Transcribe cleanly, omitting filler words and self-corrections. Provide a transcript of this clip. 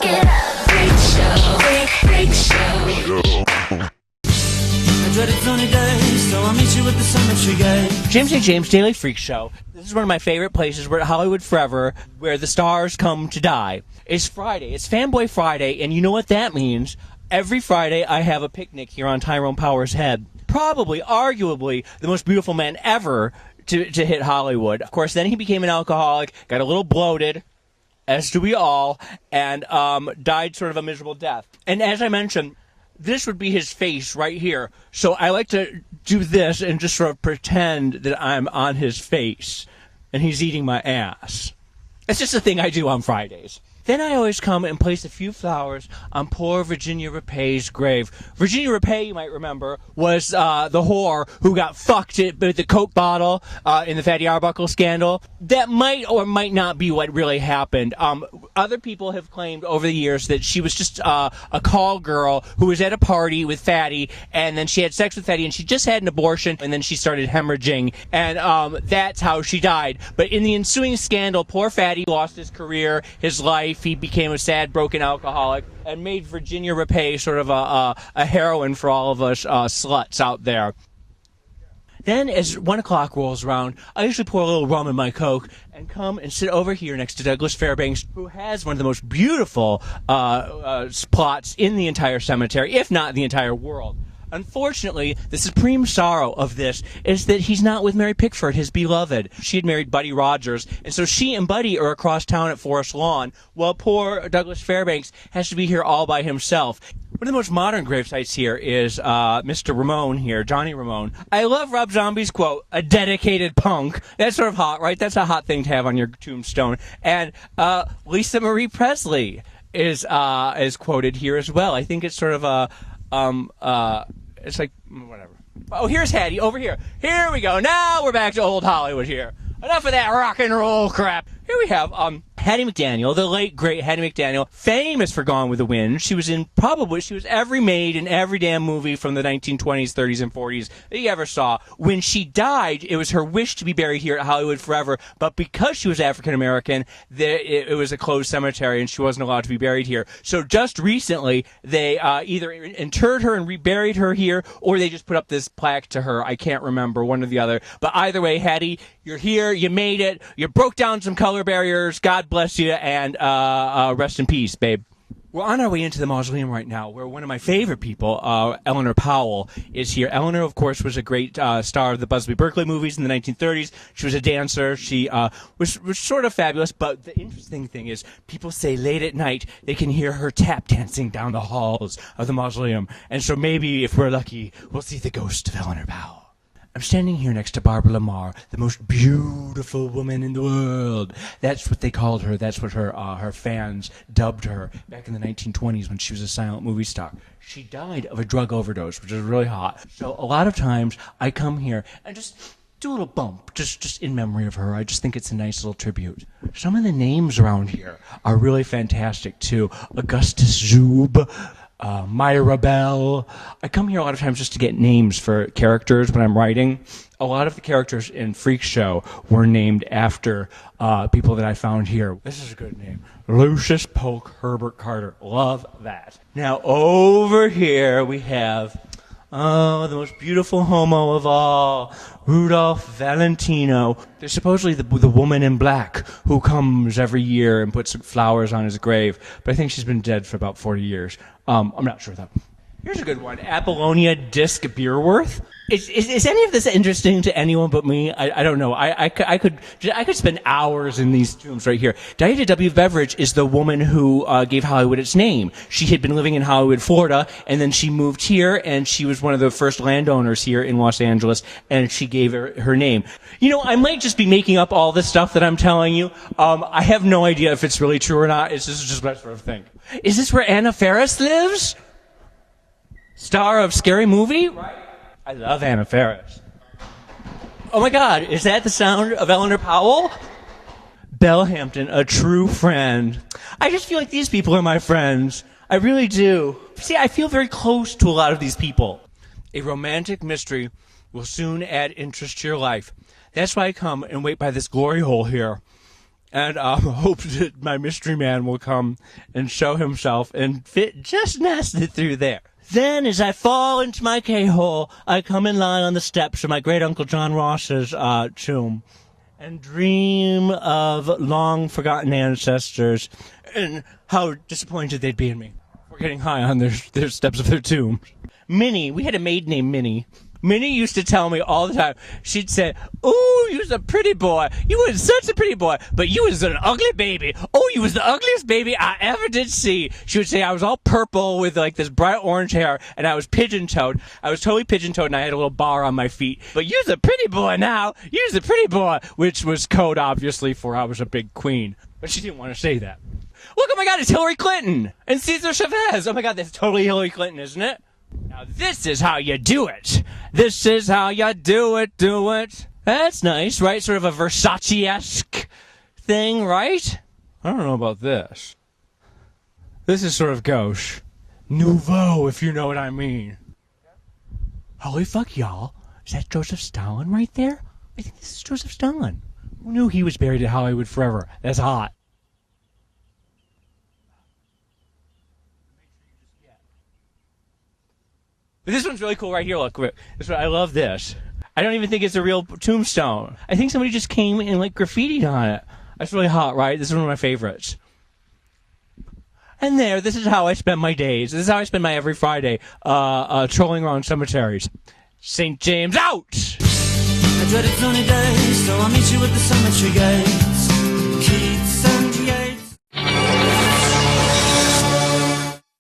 Check it out, freak show, freak show. I dreaded sunny days, so I'll meet you at the Cemetary gate. James A. James Daily Freak Show. This is one of my favorite places. We're at Hollywood Forever, where the stars come to die. It's Friday. It's Fanboy Friday, and you know what that means. Every Friday, I have a picnic here on Tyrone Power's head. Probably, arguably, the most beautiful man ever to hit Hollywood. Of course, then he became an alcoholic, got a little bloated, as do we all, and died sort of a miserable death. And as I mentioned, this would be his face right here. So I like to do this and just sort of pretend that I'm on his face, and he's eating my ass. It's just a thing I do on Fridays. Then I always come and place a few flowers on poor Virginia Rapay's grave. Virginia Rapay, you might remember, was the whore who got fucked with the Coke bottle in the Fatty Arbuckle scandal. That might or might not be what really happened. Other people have claimed over the years that she was just a call girl who was at a party with Fatty, and then she had sex with Fatty, and she just had an abortion, and then she started hemorrhaging, and that's how she died. But in the ensuing scandal, poor Fatty lost his career, his life. He became a sad, broken alcoholic and made Virginia Rapay sort of a heroine for all of us sluts out there. Then, as 1 o'clock rolls around, I usually pour a little rum in my Coke and come and sit over here next to Douglas Fairbanks, who has one of the most beautiful plots in the entire cemetery, if not the entire world. Unfortunately, the supreme sorrow of this is that he's not with Mary Pickford, his beloved. She had married Buddy Rogers, and so she and Buddy are across town at Forest Lawn, while poor Douglas Fairbanks has to be here all by himself. One of the most modern gravesites here is Mr. Ramone here, Johnny Ramone. I love Rob Zombie's quote, "a dedicated punk." That's sort of hot, right? That's a hot thing to have on your tombstone. And Lisa Marie Presley is quoted here as well. I think it's sort of a... it's like, whatever. Oh, here's Hattie, over here. Here we go. Now we're back to old Hollywood here. Enough of that rock and roll crap. Here we have Hattie McDaniel, the late great Hattie McDaniel, famous for Gone with the Wind. She was every maid in every damn movie from the 1920s, 30s, and 40s that you ever saw. When she died, it was her wish to be buried here at Hollywood Forever, but because she was African American, it was a closed cemetery and she wasn't allowed to be buried here. So just recently, they either interred her and reburied her here, or they just put up this plaque to her. I can't remember, one or the other. But either way, Hattie, you're here, you made it, you broke down some color barriers, God bless you, and rest in peace, babe. We're on our way into the mausoleum right now, where one of my favorite people, Eleanor Powell, is here. Eleanor, of course, was a great star of the Busby Berkeley movies in the 1930s. She was a dancer. She was sort of fabulous, but the interesting thing is people say late at night they can hear her tap dancing down the halls of the mausoleum. And so maybe, if we're lucky, we'll see the ghost of Eleanor Powell. I'm standing here next to Barbara LaMarr, the most beautiful woman in the world. That's what they called her. That's what her fans dubbed her back in the 1920s when she was a silent movie star. She died of a drug overdose, which is really hot. So a lot of times I come here and just do a little bump, just in memory of her. I just think it's a nice little tribute. Some of the names around here are really fantastic, too. Augustus Zub, Myra Bell. I come here a lot of times just to get names for characters when I'm writing. A lot of the characters in Freak Show were named after people that I found here. This is a good name. Lucius Polk Herbert Carter. Love that. Now, over here we have... the most beautiful homo of all, Rudolph Valentino. There's supposedly the woman in black who comes every year and puts flowers on his grave, but I think she's been dead for about 40 years. I'm not sure though. Here's a good one. Apollonia Disc Beerworth. Is any of this interesting to anyone but me? I don't know. I could spend hours in these tombs right here. Dieta W. Beveridge is the woman who gave Hollywood its name. She had been living in Hollywood, Florida, and then she moved here, and she was one of the first landowners here in Los Angeles, and she gave her name. You know, I might just be making up all this stuff that I'm telling you. I have no idea if it's really true or not. This is just what I sort of think. Is this where Anna Faris lives? Star of Scary Movie? Right. I love Anna Faris. Oh my God, is that the sound of Eleanor Powell? Belle Hampton, a true friend. I just feel like these people are my friends. I really do. See, I feel very close to a lot of these people. A romantic mystery will soon add interest to your life. That's why I come and wait by this glory hole here. and hope that my mystery man will come and show himself and fit just nested through there. Then, as I fall into my K-hole, I come and lie on the steps of my great-uncle John Ross's tomb and dream of long-forgotten ancestors and how disappointed they'd be in me for getting high on their steps of their tomb. Minnie, we had a maid named Minnie. Minnie used to tell me all the time, she'd say, "Ooh, you was a pretty boy. You was such a pretty boy, but you was an ugly baby. Oh, you was the ugliest baby I ever did see." She would say I was all purple with like this bright orange hair, and I was pigeon-toed. I was totally pigeon-toed, and I had a little bar on my feet. But you was a pretty boy now. You was a pretty boy, which was code, obviously, for I was a big queen. But she didn't want to say that. Look, oh my God, it's Hillary Clinton and Cesar Chavez. Oh my God, that's totally Hillary Clinton, isn't it? Now this is how you do it. This is how you do it. That's nice, right? Sort of a Versace-esque thing, right? I don't know about this. This is sort of gauche. Nouveau, if you know what I mean. Holy fuck, y'all. Is that Joseph Stalin right there? I think this is Joseph Stalin. Who knew he was buried at Hollywood Forever? That's hot. But this one's really cool right here. Look, I love this. I don't even think it's a real tombstone. I think somebody just came and like graffitied on it. That's really hot, right? This is one of my favorites. And this is how I spend my days. This is how I spend my every Friday, trolling around cemeteries. St. James out! I dreaded sunny days, so I'll meet you at the cemetery gate.